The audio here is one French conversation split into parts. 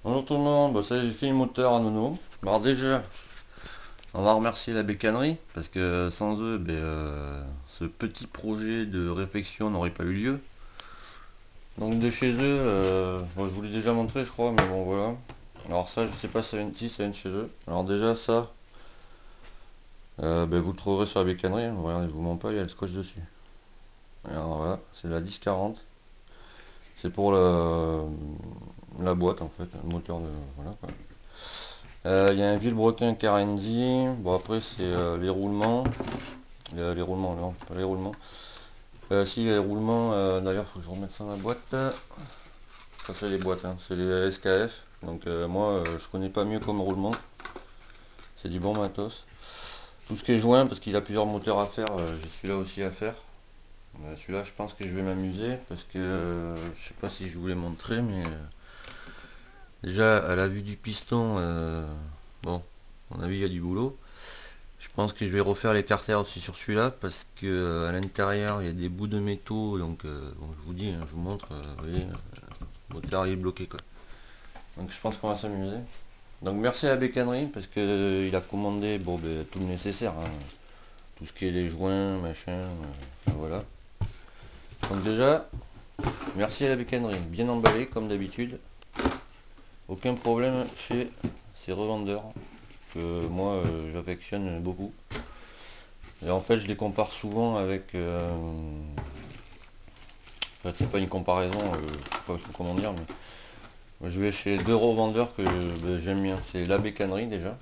Bonjour tout le monde, bah, ça y est, j'ai fait le moteur à Nono. Alors déjà, on va remercier la bécannerie parce que sans eux, ce petit projet de réflexion n'aurait pas eu lieu. Donc de chez eux, bon, je vous l'ai déjà montré je crois, mais bon voilà. Alors ça, je sais pas si ça vient de chez eux. Alors déjà ça, vous le trouverez sur la bécannerie, hein. Regardez, je vous mens pas, il y a le scotch dessus. Alors voilà, c'est la 1040. C'est pour la boîte en fait, le moteur de. Voilà quoi. Il y a un vilebrequin Carendi. Bon, après, c'est les roulements. Les roulements, non, pas les roulements. Si, les roulements, d'ailleurs, faut que je remette ça dans la boîte. Ça, c'est les boîtes, hein, c'est les SKF. Donc, moi, je connais pas mieux comme roulement. C'est du bon matos. Tout ce qui est joint, parce qu'il a plusieurs moteurs à faire, j'ai celui-là aussi à faire. Celui-là, je pense que je vais m'amuser parce que je sais pas si je vous l'ai montré, mais déjà à la vue du piston, bon, à mon avis, il y a du boulot. Je pense que je vais refaire les carters aussi sur celui-là parce que à l'intérieur il y a des bouts de métaux, donc bon, je vous dis, hein, je vous montre, vous voyez, le moteur il est bloqué quoi. Donc je pense qu'on va s'amuser. Donc merci à la bécannerie parce que il a commandé bon, tout le nécessaire, hein. Tout ce qui est les joints, machin, enfin, voilà. Donc déjà, merci à la bécannerie, bien emballé comme d'habitude. Aucun problème chez ces revendeurs que moi j'affectionne beaucoup. Et en fait je les compare souvent avec enfin, c'est pas une comparaison, je sais pas comment dire, mais je vais chez deux revendeurs que j'aime bien. C'est la bécannerie déjà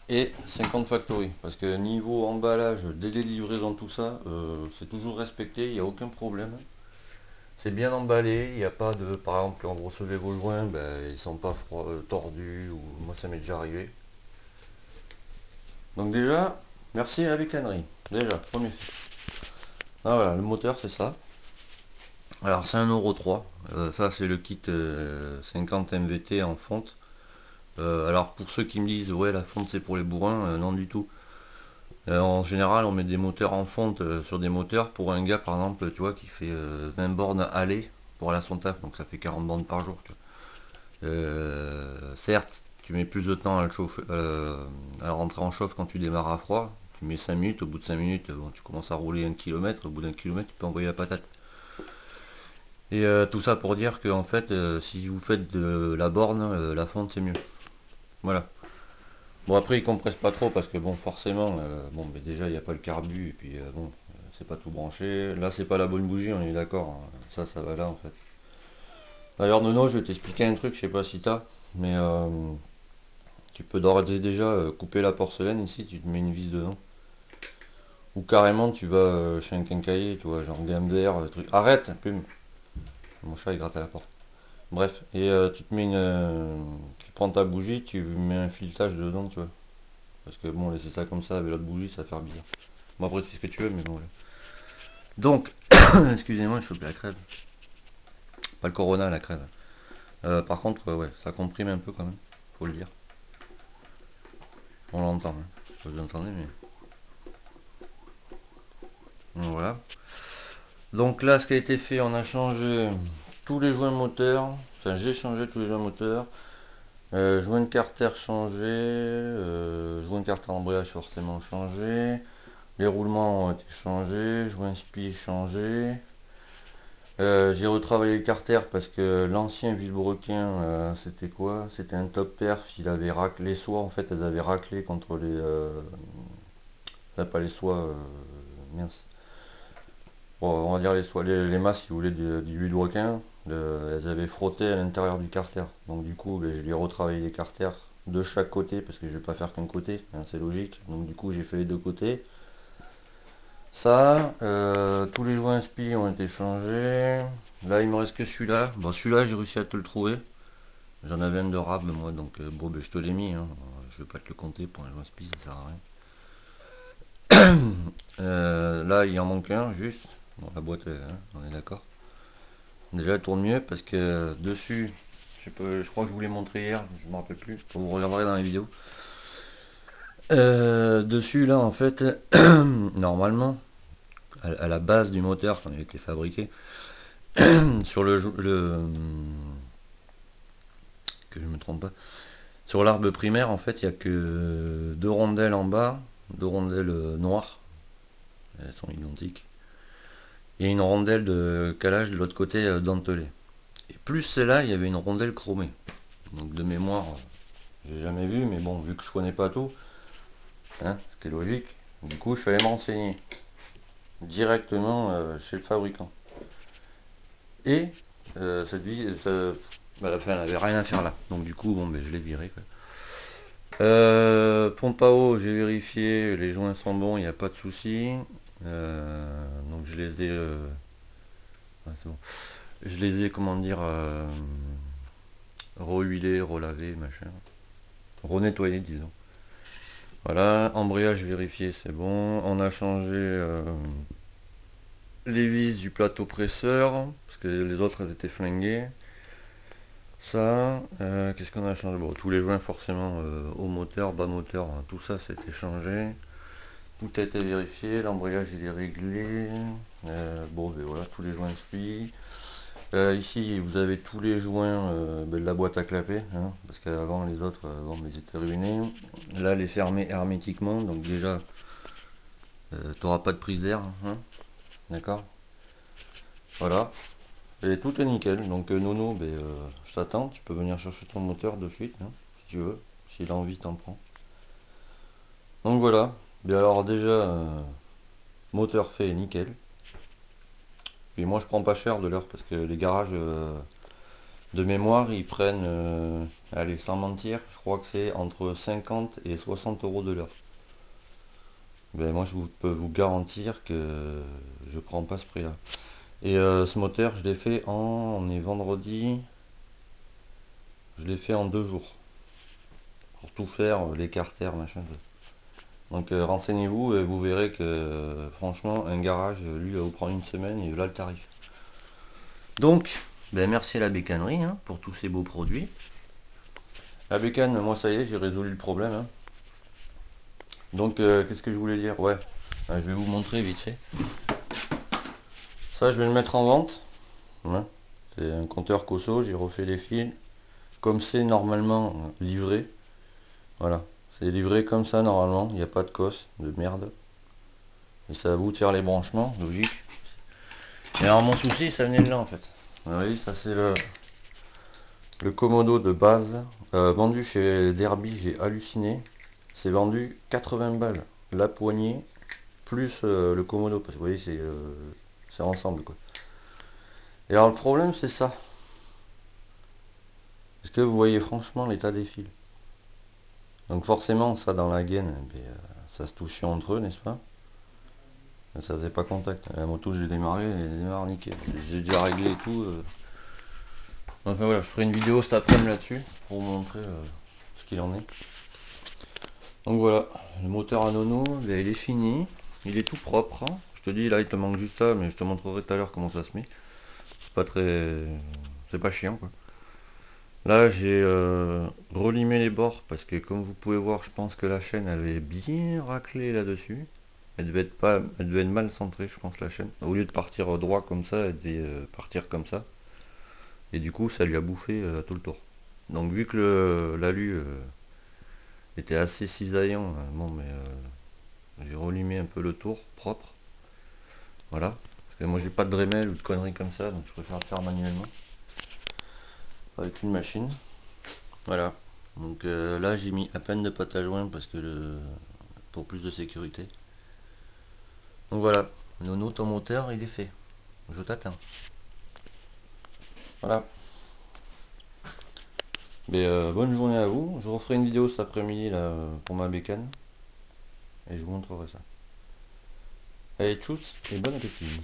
et 50 Factory. Parce que niveau emballage, délai de livraison, tout ça, c'est toujours respecté, il n'y a aucun problème. C'est bien emballé, il n'y a pas de. Par exemple, quand vous recevez vos joints, ils sont pas tordus, ou moi ça m'est déjà arrivé. Donc déjà, merci à la bécannerie. Déjà, premier. Ah voilà, le moteur c'est ça. Alors c'est 1,3€. Ça c'est le kit 50 MVT en fonte. Alors pour ceux qui me disent ouais la fonte c'est pour les bourrins, non du tout. En général on met des moteurs en fonte sur des moteurs pour un gars par exemple tu vois qui fait 20 bornes aller pour aller à son taf, donc ça fait 40 bornes par jour. Tu vois. Certes tu mets plus de temps à, à rentrer en chauffe quand tu démarres à froid. Tu mets 5 minutes, au bout de 5 minutes bon, tu commences à rouler 1 km, au bout d'1 km tu peux envoyer la patate. Et tout ça pour dire que en fait, si vous faites de la borne, la fonte c'est mieux. Voilà. Bon après ils compressent pas trop parce que bon forcément, bon mais déjà il n'y a pas le carbu et puis bon c'est pas tout branché. Là c'est pas la bonne bougie, on est d'accord, hein. Ça va là en fait. D'ailleurs Nono, je vais t'expliquer un truc, je sais pas si t'as, mais tu peux d'ores et déjà couper la porcelaine ici, tu te mets une vis dedans. Ou carrément tu vas chez un quincaillier, tu vois, genre gamme vert, truc. Arrête, plume. Mon chat il gratte à la porte. Bref, et tu te mets tu prends ta bougie, tu mets un filetage dedans, tu vois. Parce que bon, laisser ça comme ça avec l'autre bougie, ça va faire bizarre. Bon, après, c'est ce que tu veux, mais bon, voilà. Donc, excusez-moi, je chope la crève. Pas le Corona, la crève. Par contre, ouais, ça comprime un peu quand même, faut le dire. On l'entend, hein. Je sais pas si vous entendez, mais. Donc, voilà. Donc là, ce qui a été fait, on a changé tous les joints moteurs. Enfin, j'ai changé tous les joints moteurs. Joint de carter changé, joint de carter embrayage forcément changé, les roulements ont été changés, joint spi changé. J'ai retravaillé le carter parce que l'ancien vilebrequin, c'était quoi? C'était un top perf, il avait raclé les soies, en fait elles avaient raclé contre les. Enfin, pas les soies, mince. Bon, on va dire les soies, les masses si vous voulez du vilebrequin, elles avaient frotté à l'intérieur du carter. Donc du coup je lui ai retravaillé les carters de chaque côté parce que je vais pas faire qu'un côté, hein, c'est logique. Donc du coup j'ai fait les deux côtés. Ça, tous les joints spi ont été changés. Là il me reste que celui-là. Bon celui-là j'ai réussi à te le trouver. J'en avais un de rab moi donc bon je te l'ai mis, hein. Je vais pas te le compter pour un joint spi, ça sert à rien. Là il en manque un juste. Bon, la boîte, hein, on est d'accord. Déjà elle tourne mieux parce que dessus, je sais pas, je crois que je vous l'ai montré hier, je me rappelle plus, vous regarderez dans les vidéos. Dessus là en fait, normalement, à la base du moteur quand il a été fabriqué, sur trompe pas. Sur l'arbre primaire, en fait, il n'y a que deux rondelles en bas, deux rondelles noires, elles sont identiques, et une rondelle de calage de l'autre côté dentelée. Et plus celle-là, il y avait une rondelle chromée. Donc de mémoire, j'ai jamais vu, mais bon, vu que je connais pas tout, hein, ce qui est logique, du coup je suis allé me renseigner directement chez le fabricant. Et cette vis, bah, elle avait rien à faire là. Donc du coup, bon, ben, je l'ai viré, quoi. Pompe à eau, j'ai vérifié, les joints sont bons, il n'y a pas de souci. Donc je les ai, ouais, c'est bon. Je les ai, comment dire, rehuilés, relavés, machin, renettoyés, disons. Voilà, embrayage vérifié, c'est bon. On a changé les vis du plateau presseur, parce que les autres elles étaient flinguées. Ça, qu'est-ce qu'on a changé? Bon, tous les joints forcément, haut moteur, bas moteur, hein, tout ça c'était changé. Tout a été vérifié, l'embrayage il est réglé. Bon, ben voilà, tous les joints suivent. Ici, vous avez tous les joints de la boîte à clapper, hein, parce qu'avant les autres, bon, ils étaient ruinés. Là, elle est fermée hermétiquement, donc déjà, tu n'auras pas de prise d'air, hein, d'accord? Voilà, et tout est nickel. Donc, Nono, ben, je t'attends, tu peux venir chercher ton moteur de suite, hein, si tu veux, si l'envie t'en prend. Donc voilà, bien alors déjà, moteur fait nickel. Puis moi, je prends pas cher de l'heure parce que les garages. De mémoire, ils prennent, allez, sans mentir, je crois que c'est entre 50 et 60 euros de l'heure. Ben moi, peux vous garantir que je prends pas ce prix-là. Et ce moteur, je l'ai fait on est vendredi, je l'ai fait en 2 jours. Pour tout faire, les carters, machin. Donc renseignez-vous et vous verrez que franchement, un garage, lui, va vous prendre une semaine et là le tarif. Donc, ben, merci à la bécannerie hein, pour tous ces beaux produits. La bécane, moi ça y est, j'ai résolu le problème. Hein. Donc qu'est-ce que je voulais dire? Ouais, je vais vous montrer vite fait. Ça je vais le mettre en vente. Hein. C'est un compteur Cosso, j'ai refait les fils. Comme c'est normalement livré. Voilà. C'est livré comme ça normalement, il n'y a pas de cosse, de merde. Et c'est à vous de faire les branchements, logique. Et alors mon souci ça venait de là en fait. Vous voyez, ça c'est le Komodo de base. Vendu chez Derby, j'ai halluciné. C'est vendu 80 balles. La poignée plus le Komodo, parce que vous voyez c'est ensemble quoi. Et alors le problème c'est ça. Est-ce que vous voyez franchement l'état des fils? Donc forcément ça dans la gaine, ça se touchait entre eux, n'est-ce pas? Mais ça faisait pas contact. La moto j'ai démarré, elle démarre nickel. J'ai déjà réglé et tout. Enfin voilà, je ferai une vidéo cet après-midi là-dessus pour vous montrer ce qu'il en est. Donc voilà, le moteur à Nono, il est fini. Il est tout propre. Hein. Je te dis là il te manque juste ça, mais je te montrerai tout à l'heure comment ça se met. C'est pas très. C'est pas chiant quoi. Là j'ai relimé les bords parce que comme vous pouvez voir je pense que la chaîne elle avait bien raclé là-dessus. Elle devait être mal centrée je pense la chaîne. Au lieu de partir droit comme ça, elle devait partir comme ça. Et du coup ça lui a bouffé tout le tour. Donc vu que l'alu était assez cisaillant, bon mais j'ai relimé un peu le tour propre. Voilà. Parce que moi j'ai pas de Dremel ou de conneries comme ça, donc je préfère le faire manuellement. Avec une machine. Voilà. Donc là j'ai mis à peine de pâte à joint parce que pour plus de sécurité. Donc voilà. Nono, ton moteur il est fait. Je t'attends. Voilà. Mais bonne journée à vous. Je referai une vidéo cet après-midi là pour ma bécane. Et je vous montrerai ça. Allez, tchuss et bon appétit.